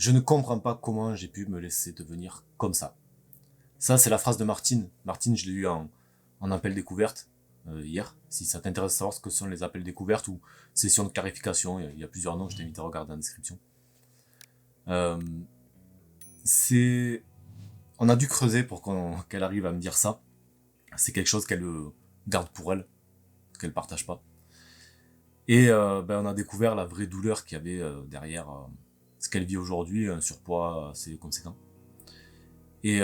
Je ne comprends pas comment j'ai pu me laisser devenir comme ça. Ça, c'est la phrase de Martine. Martine, je l'ai eu en appel découverte hier. Si ça t'intéresse de savoir ce que sont les appels découvertes ou sessions de clarification, il y a plusieurs noms, je t'invite à regarder en description. Euh, c'est... On a dû creuser pour qu'elle arrive à me dire ça. C'est quelque chose qu'elle garde pour elle, qu'elle partage pas. Et on a découvert la vraie douleur qu'il y avait derrière ce qu'elle vit aujourd'hui, un surpoids assez conséquent. Et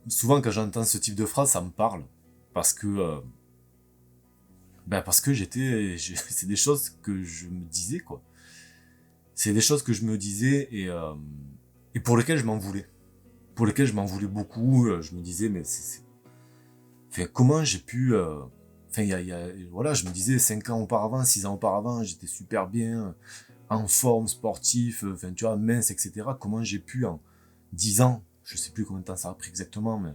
souvent quand j'entends ce type de phrase, ça me parle parce que c'est des choses que je me disais quoi. C'est des choses que je me disais et pour lesquelles je m'en voulais. Pour lesquelles je m'en voulais beaucoup. Je me disais mais enfin, comment j'ai pu enfin voilà, je me disais 5 ans auparavant, 6 ans auparavant, j'étais super bien, en forme, sportif, enfin tu vois, mince, etc. Comment j'ai pu en 10 ans, je sais plus combien de temps ça a pris exactement, mais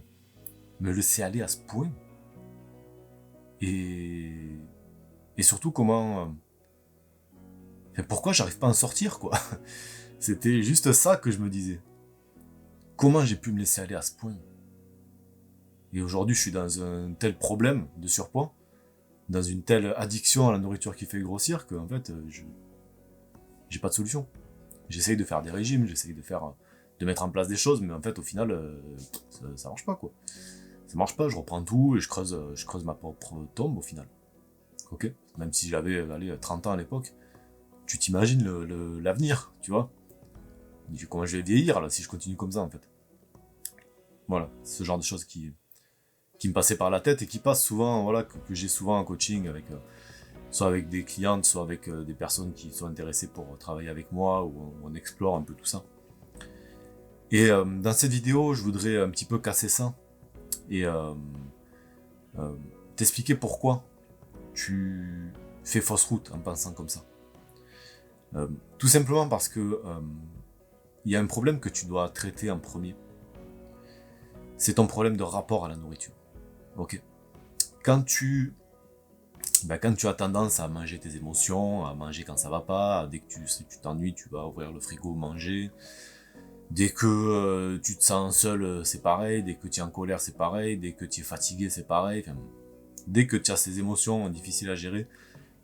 me laisser aller à ce point. Et, et surtout comment... enfin, pourquoi j'arrive pas à en sortir, quoi. C'était juste ça que je me disais. Comment j'ai pu me laisser aller à ce point. Et aujourd'hui, je suis dans un tel problème de surpoids, dans une telle addiction à la nourriture qui fait grossir, que en fait, j'ai pas de solution. J'essaye de faire des régimes, j'essaye de mettre en place des choses, mais en fait, au final, ça marche pas, quoi. Ça marche pas, je reprends tout et je creuse ma propre tombe, au final. Ok. Même si j'avais, 30 ans à l'époque, tu t'imagines l'avenir, tu vois. Comment je vais vieillir, là, si je continue comme ça, en fait. Voilà, ce genre de choses qui me passaient par la tête et qui passent souvent, voilà, que j'ai souvent en coaching avec... soit avec des clientes, soit avec des personnes qui sont intéressées pour travailler avec moi, où on explore un peu tout ça. Et dans cette vidéo, je voudrais un petit peu casser ça et euh, t'expliquer pourquoi tu fais fausse route en pensant comme ça. Tout simplement parce que il y a un problème que tu dois traiter en premier. C'est ton problème de rapport à la nourriture. Ok. Quand tu quand tu as tendance à manger tes émotions, à manger quand ça va pas, dès que si tu t'ennuies, tu vas ouvrir le frigo, manger. Dès que tu te sens seul, c'est pareil. Dès que tu es en colère, c'est pareil. Dès que tu es fatigué, c'est pareil. Enfin, dès que tu as ces émotions difficiles à gérer,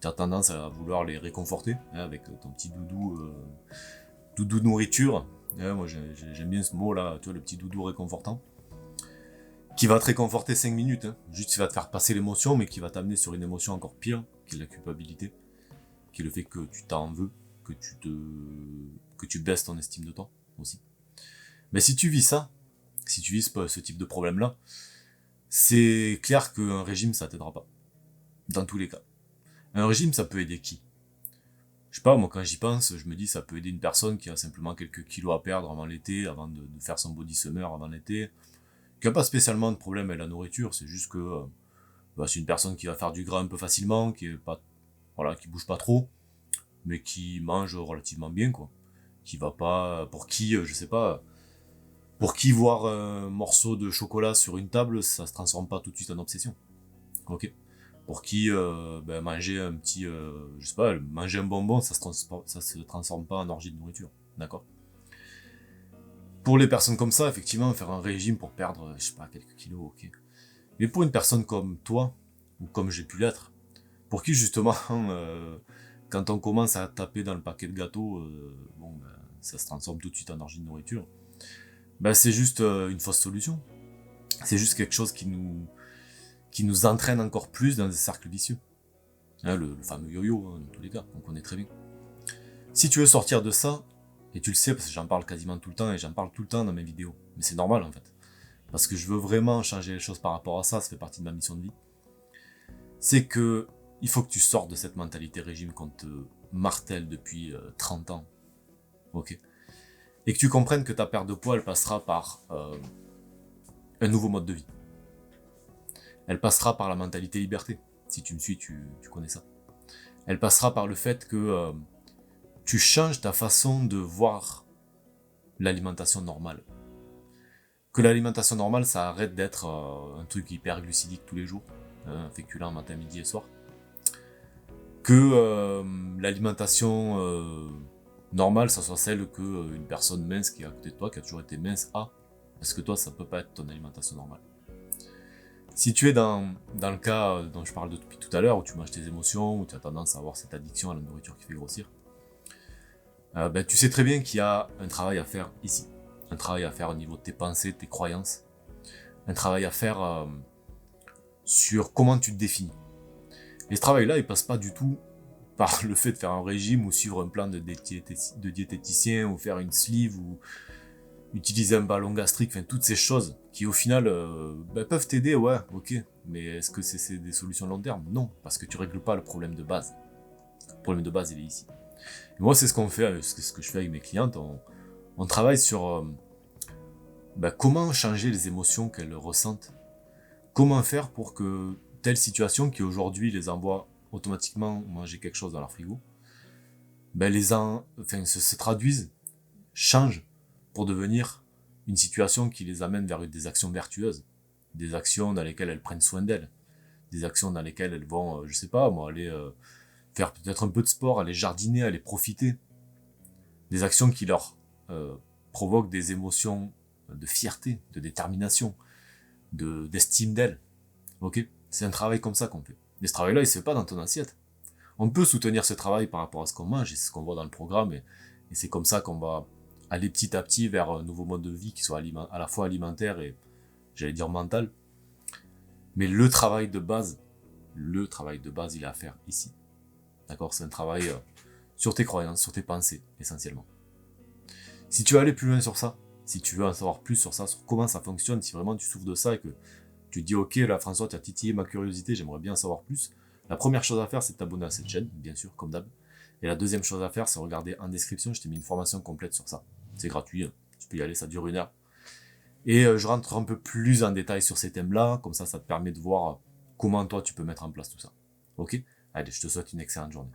tu as tendance à vouloir les réconforter hein, avec ton petit doudou nourriture. Moi, j'aime bien ce mot-là, tu vois, le petit doudou réconfortant. Qui va te réconforter 5 minutes. Hein. Juste, il va te faire passer l'émotion, mais qui va t'amener sur une émotion encore pire, qui est la culpabilité. Qui est le fait que tu t'en veux, que tu baisses ton estime de toi aussi. Mais si tu vis ça, si tu vis ce type de problème-là, c'est clair qu'un régime, ça t'aidera pas. Dans tous les cas. Un régime, ça peut aider qui? Je sais pas, moi quand j'y pense, je me dis ça peut aider une personne qui a simplement quelques kilos à perdre avant l'été, avant de faire son body summer avant l'été, qui a pas spécialement de problème avec la nourriture, c'est juste que c'est une personne qui va faire du gras un peu facilement, qui est pas, voilà, qui bouge pas trop, mais qui mange relativement bien quoi. Qui va pas, pour qui, je sais pas, pour qui voir un morceau de chocolat sur une table, ça se transforme pas tout de suite en obsession. Ok. Pour qui manger un petit, je sais pas, manger un bonbon, ça se transforme pas en orgie de nourriture. D'accord. Pour les personnes comme ça, effectivement, faire un régime pour perdre, je sais pas, quelques kilos, ok. Mais pour une personne comme toi, ou comme j'ai pu l'être, pour qui justement, quand on commence à taper dans le paquet de gâteaux, ça se transforme tout de suite en orgie de nourriture. C'est juste une fausse solution. C'est juste quelque chose qui nous entraîne encore plus dans des cercles vicieux. Hein, le fameux yo-yo, hein, dans tous les cas, on connaît très bien. Si tu veux sortir de ça, et tu le sais parce que j'en parle quasiment tout le temps et j'en parle tout le temps dans mes vidéos, mais c'est normal en fait, parce que je veux vraiment changer les choses par rapport à ça, ça fait partie de ma mission de vie, c'est que il faut que tu sortes de cette mentalité régime qu'on te martèle depuis 30 ans, ok, et que tu comprennes que ta perte de poids, elle passera par un nouveau mode de vie. Elle passera par la mentalité liberté. Si tu me suis, tu connais ça. Elle passera par le fait que tu changes ta façon de voir l'alimentation normale. Que l'alimentation normale, ça arrête d'être un truc hyper glucidique tous les jours, féculent matin, midi et soir. Que l'alimentation normal, ça soit celle que une personne mince qui est à côté de toi, qui a toujours été mince, a. Parce que toi, ça peut pas être ton alimentation normale. Si tu es dans le cas dont je parle depuis tout à l'heure, où tu manges tes émotions, où tu as tendance à avoir cette addiction à la nourriture qui fait grossir, tu sais très bien qu'il y a un travail à faire ici. Un travail à faire au niveau de tes pensées, de tes croyances. Un travail à faire sur comment tu te définis. Et ce travail-là, il passe pas du tout par le fait de faire un régime ou suivre un plan de diététicien ou faire une sleeve ou utiliser un ballon gastrique, enfin toutes ces choses qui au final peuvent t'aider, ouais, ok. Mais est-ce que c'est des solutions long terme? Non, parce que tu règles pas le problème de base. Le problème de base, il est ici. Et moi, c'est ce qu'on fait, c'est ce que je fais avec mes clientes. On travaille sur comment changer les émotions qu'elles ressentent. Comment faire pour que telle situation qui aujourd'hui les envoie automatiquement manger quelque chose dans leur frigo, se traduisent, changent pour devenir une situation qui les amène vers des actions vertueuses, des actions dans lesquelles elles prennent soin d'elles, des actions dans lesquelles elles vont, je sais pas, moi, aller faire peut-être un peu de sport, aller jardiner, aller profiter, des actions qui leur provoquent des émotions de fierté, de détermination, d'estime d'elles. Ok, c'est un travail comme ça qu'on fait. Et ce travail-là, il se fait pas dans ton assiette. On peut soutenir ce travail par rapport à ce qu'on mange, et c'est ce qu'on voit dans le programme, et c'est comme ça qu'on va aller petit à petit vers un nouveau mode de vie qui soit à la fois alimentaire et, j'allais dire, mental. Mais le travail de base, il est à faire ici. D'accord? C'est un travail sur tes croyances, sur tes pensées, essentiellement. Si tu veux aller plus loin sur ça, si tu veux en savoir plus sur ça, sur comment ça fonctionne, si vraiment tu souffres de ça et que tu te dis, ok, là, François, tu as titillé ma curiosité, j'aimerais bien en savoir plus, la première chose à faire, c'est de t'abonner à cette chaîne, bien sûr, comme d'hab. Et la deuxième chose à faire, c'est regarder en description, je t'ai mis une formation complète sur ça. C'est gratuit, hein. Tu peux y aller, ça dure 1 heure. Et je rentre un peu plus en détail sur ces thèmes-là, comme ça te permet de voir comment toi tu peux mettre en place tout ça. Ok? Allez, je te souhaite une excellente journée.